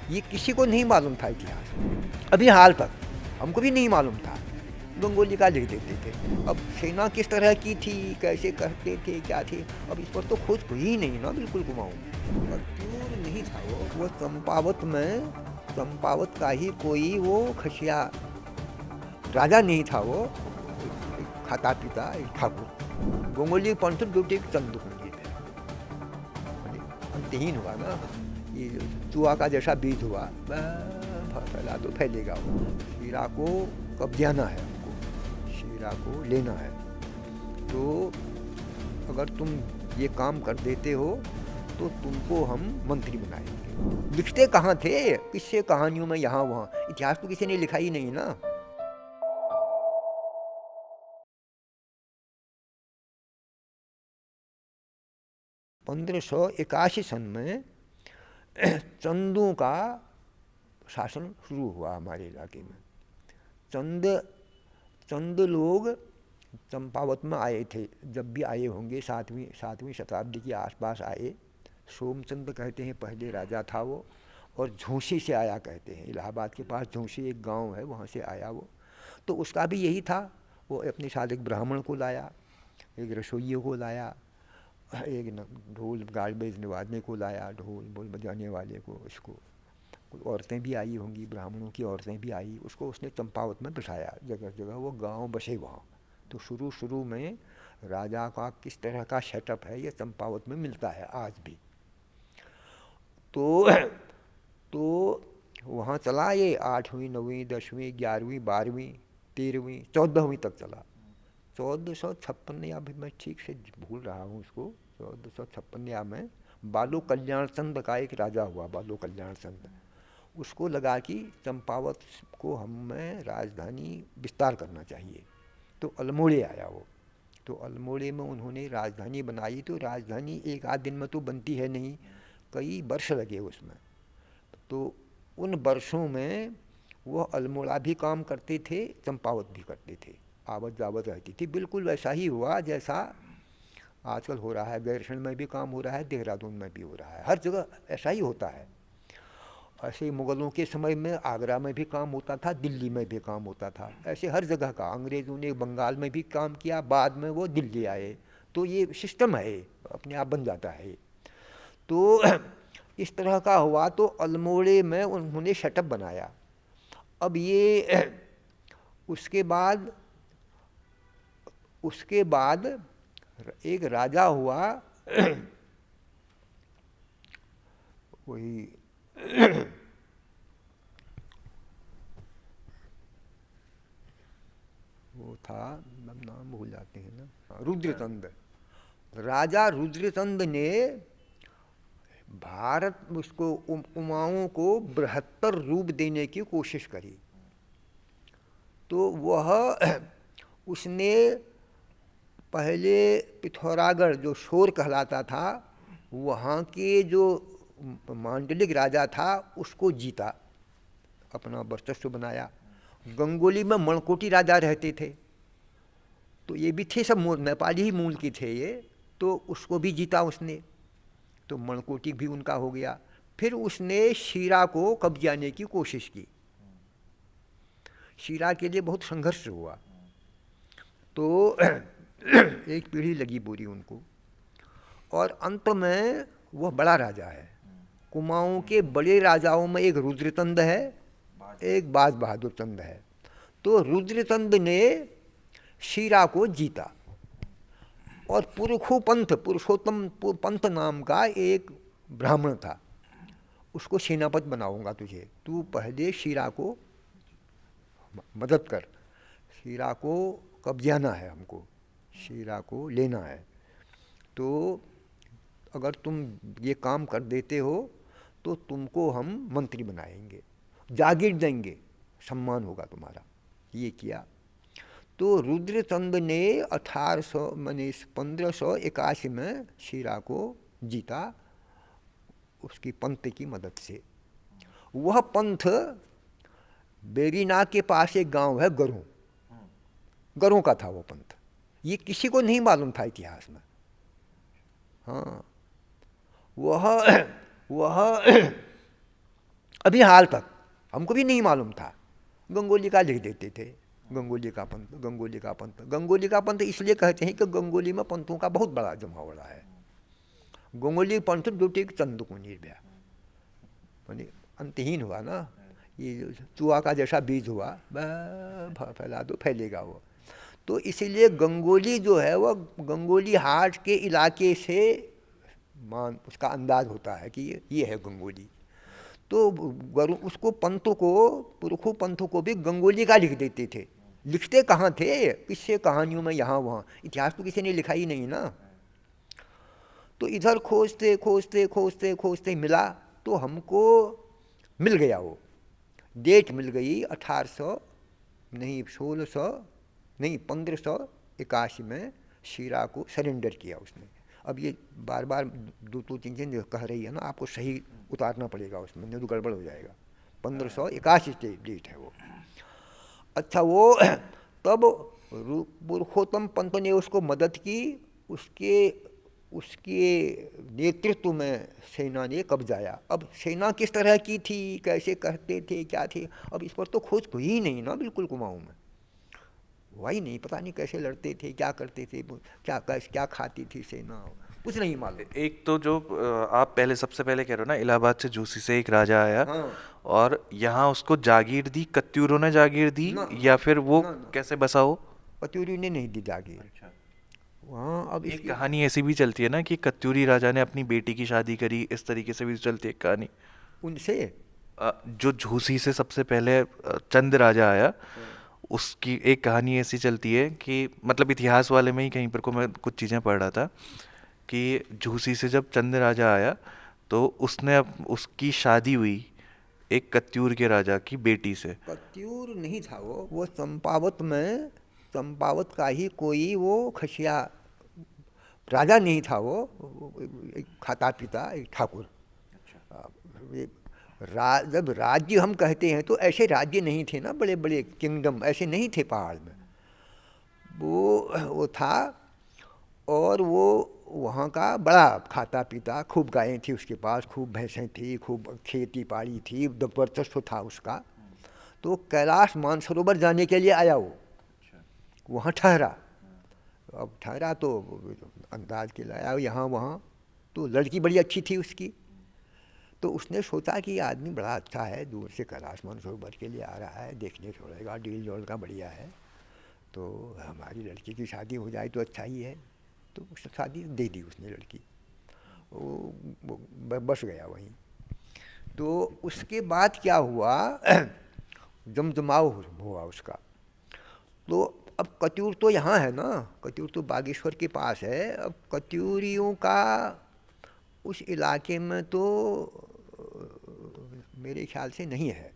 ये किसी को नहीं मालूम था इतिहास, अभी हाल तक हमको भी नहीं मालूम था। गंगोली का लिख देते थे। अब सेना किस तरह की थी, कैसे करते थे, क्या थे, अब इस पर तो खोज हुई ही नहीं ना, बिल्कुल घुमाऊँ। और क्यों नहीं था वो चंपावत में, चंपावत का ही कोई वो खसिया राजा नहीं था वो, एक खाता पीता एक ठाकुर। गंगोली पंथ ड्यूटी चंदू कुंजी थे, अंतहीन हुआ ना, ये चुहा का जैसा बीज हुआ, फैला तो फैलेगा वो। शीरा को कब्जाना है हमको, शीरा को लेना है। तो अगर तुम ये काम कर देते हो तो तुमको हम मंत्री बनाएंगे। लिखते कहाँ थे, किससे कहानियों में यहाँ वहाँ, इतिहास तो किसी ने लिखा ही नहीं ना। 1581 सन में चंदों का शासन शुरू हुआ हमारे इलाके में। चंद चंद लोग चंपावत में आए थे, जब भी आए होंगे सातवीं सातवीं शताब्दी के आसपास आए। सोमचंद कहते हैं पहले राजा था वो, और झूंसी से आया कहते हैं, इलाहाबाद के पास झूंसी एक गांव है, वहाँ से आया वो। तो उसका भी यही था, वो अपने साथ एक ब्राह्मण को लाया, एक रसोइये को लाया, एक ढोल गाड़ बजने को लाया, ढोल बोल बजाने वाले को, उसको औरतें भी आई होंगी, ब्राह्मणों की औरतें भी आई, उसको उसने चंपावत में बिठाया। जगह जगह वो गांव बसे वहाँ। तो शुरू शुरू में राजा का किस तरह का सेटअप है ये चंपावत में मिलता है आज भी। तो तो वहाँ चला ये 8वीं 9वीं 10वीं 11वीं 12वीं 13वीं 14वीं तक चला। 1456 या भी मैं ठीक से भूल रहा हूँ उसको, 1456 या में बालो कल्याण चंद का एक राजा हुआ, बालो कल्याण चंद। उसको लगा कि चंपावत को हमें राजधानी विस्तार करना चाहिए, तो अल्मोड़े आया वो। तो अल्मोड़े में उन्होंने राजधानी बनाई। तो राजधानी एक आध दिन में तो बनती है नहीं, कई वर्ष लगे उसमें। तो उन वर्षों में वो अल्मोड़ा भी काम करते थे, चंपावत भी करते थे, आवत जावत रहती थी। बिल्कुल वैसा ही हुआ जैसा आजकल हो रहा है, गैरसैंण में भी काम हो रहा है, देहरादून में भी हो रहा है, हर जगह ऐसा ही होता है। ऐसे मुग़लों के समय में आगरा में भी काम होता था, दिल्ली में भी काम होता था, ऐसे हर जगह का। अंग्रेज़ों ने बंगाल में भी काम किया, बाद में वो दिल्ली आए। तो ये सिस्टम है, अपने आप बन जाता है। तो इस तरह का हुआ। तो अल्मोड़े में उन्होंने सेटअप बनाया। अब ये उसके बाद उसके बाद एक राजा हुआ वही वो था, नाम भूल जाते हैं ना, रुद्रचंद। राजा रुद्रचंद ने भारत उसको उमाओं को बृहत्तर रूप देने की कोशिश करी। तो वह उसने पहले पिथौरागढ़ जो शोर कहलाता था, वहाँ के जो मांडलिक राजा था उसको जीता, अपना वर्चस्व बनाया। गंगोली में मणकोटी राजा रहते थे, तो ये भी थे सब नेपाली ही मूल के थे ये, तो उसको भी जीता उसने। तो मणकोटी भी उनका हो गया। फिर उसने शीरा को कब्जाने की कोशिश की। शीरा के लिए बहुत संघर्ष हुआ। तो एक पीढ़ी लगी पूरी उनको, और अंत में वह बड़ा राजा है। कुमाऊं के बड़े राजाओं में एक रुद्रचंद है, एक बाज बहादुर चंद है। तो रुद्रचंद ने शीरा को जीता, और पुरखू पंथ, पुरुषोत्तम पंथ नाम का एक ब्राह्मण था, उसको सेनापति बनाऊंगा तुझे, तू पहले शीरा को मदद कर, शीरा को कब्जाना है हमको, शीरा को लेना है। तो अगर तुम ये काम कर देते हो तो तुमको हम मंत्री बनाएंगे, जागीर देंगे, सम्मान होगा तुम्हारा। ये किया। तो रुद्रचंद ने 1800 माने 1581 में शीरा को जीता, उसकी पंथ की मदद से। वह पंथ बेरीनाग के पास एक गांव है गरों, गरों का था वो पंथ। ये किसी को नहीं मालूम था इतिहास में। हाँ, वह अभी हाल तक हमको भी नहीं मालूम था। गंगोली का लिख देते थे, गंगोली का पंथ, गंगोली का पंथ। गंगोली का पंथ इसलिए कहते हैं कि गंगोली में पंथों का बहुत बड़ा जमावड़ा है। गंगोली पंथ दुटिक चंद को निर्भया, मानी अंतहीन हुआ ना, ये चूहा का जैसा बीज हुआ, फैला दो फैलेगा वो। तो इसीलिए गंगोली जो है वह गंगोली हाट के इलाके से मान उसका अंदाज होता है कि ये है गंगोली। तो उसको पंथों को, पुरखों पंथों को भी गंगोली का लिख देते थे। लिखते कहाँ थे, किससे कहानियों में यहाँ वहाँ, इतिहास तो किसी ने लिखा ही नहीं ना। तो इधर खोजते खोजते खोजते खोजते मिला, तो हमको मिल गया वो डेट मिल गई 1800 नहीं 1600 नहीं 1581 में शीरा को सरेंडर किया उसने। अब ये बार बार दो तीन दिन कह रही है ना, आपको सही उतारना पड़ेगा उसमें, नहीं तो गड़बड़ हो जाएगा। 1581 डेट है वो। अच्छा वो तब पुरुषोत्तम पंत ने उसको मदद की, उसके उसके नेतृत्व में सेना ने कब्जाया। अब सेना किस तरह की थी, कैसे करते थे, क्या थे, अब इस पर तो खोज हुई ही नहीं ना बिल्कुल कुमाऊँ में। वही नहीं, पता नहीं कैसे लड़ते थे, क्या करते थे, क्या खाती थी सेना, कुछ नहीं मालूम। एक तो जो आप पहले सबसे पहले कह रहे हो ना, इलाहाबाद से झूसी से एक राजा आया हाँ और यहाँ उसको जागीर दी, कत्यूरों ने जागीर दी, ना या फिर वो ना ना, कैसे बसा हो? पत्यूरी ने नहीं दी जागीर। अच्छा। वहाँ अब एक इसकी कहानी ऐसी भी चलती है ना कि कत्यूरी राजा ने अपनी बेटी की शादी करी, इस तरीके से भी चलती है एक कहानी। उनसे जो झूसी से सबसे पहले चंद राजा आया, उसकी एक कहानी ऐसी चलती है कि मतलब इतिहास वाले में ही कहीं पर को मैं कुछ चीज़ें पढ़ रहा था कि झूसी से जब चंद राजा आया तो उसकी शादी हुई एक कत्यूर के राजा की बेटी से। कत्यूर नहीं था वो चंपावत में, चंपावत का ही कोई वो खसिया राजा नहीं था वो एक खाता पीता एक ठाकुर। ये जब राज्य हम कहते हैं तो ऐसे राज्य नहीं थे ना, बड़े बड़े किंगडम ऐसे नहीं थे पहाड़ में। वो था, और वो वहाँ का बड़ा खाता पीता, खूब गायें थी उसके पास, खूब भैंसें थी, खूब खेती बाड़ी थी, वर्चस्व था उसका। तो कैलाश मानसरोवर जाने के लिए आया वो, वहाँ ठहरा। अब ठहरा तो अंदाज के लाया यहाँ वहाँ, तो लड़की बड़ी अच्छी थी उसकी। तो उसने सोचा कि ये आदमी बड़ा अच्छा है, दूर से कैलाश मानसरोवर के लिए आ रहा है, देखने छोड़ेगा, डील जोल का बढ़िया है, तो हमारी लड़की की शादी हो जाए तो अच्छा ही है। तो उसने शादी दे दी उसने लड़की, वो बस गया वहीं। तो उसके बाद क्या हुआ, जमजमाव हुआ उसका। तो अब कत्यूर तो यहाँ है ना, कत्यूर तो बागेश्वर के पास है। अब कत्यूरियों का उस इलाके में तो मेरे ख्याल से नहीं है।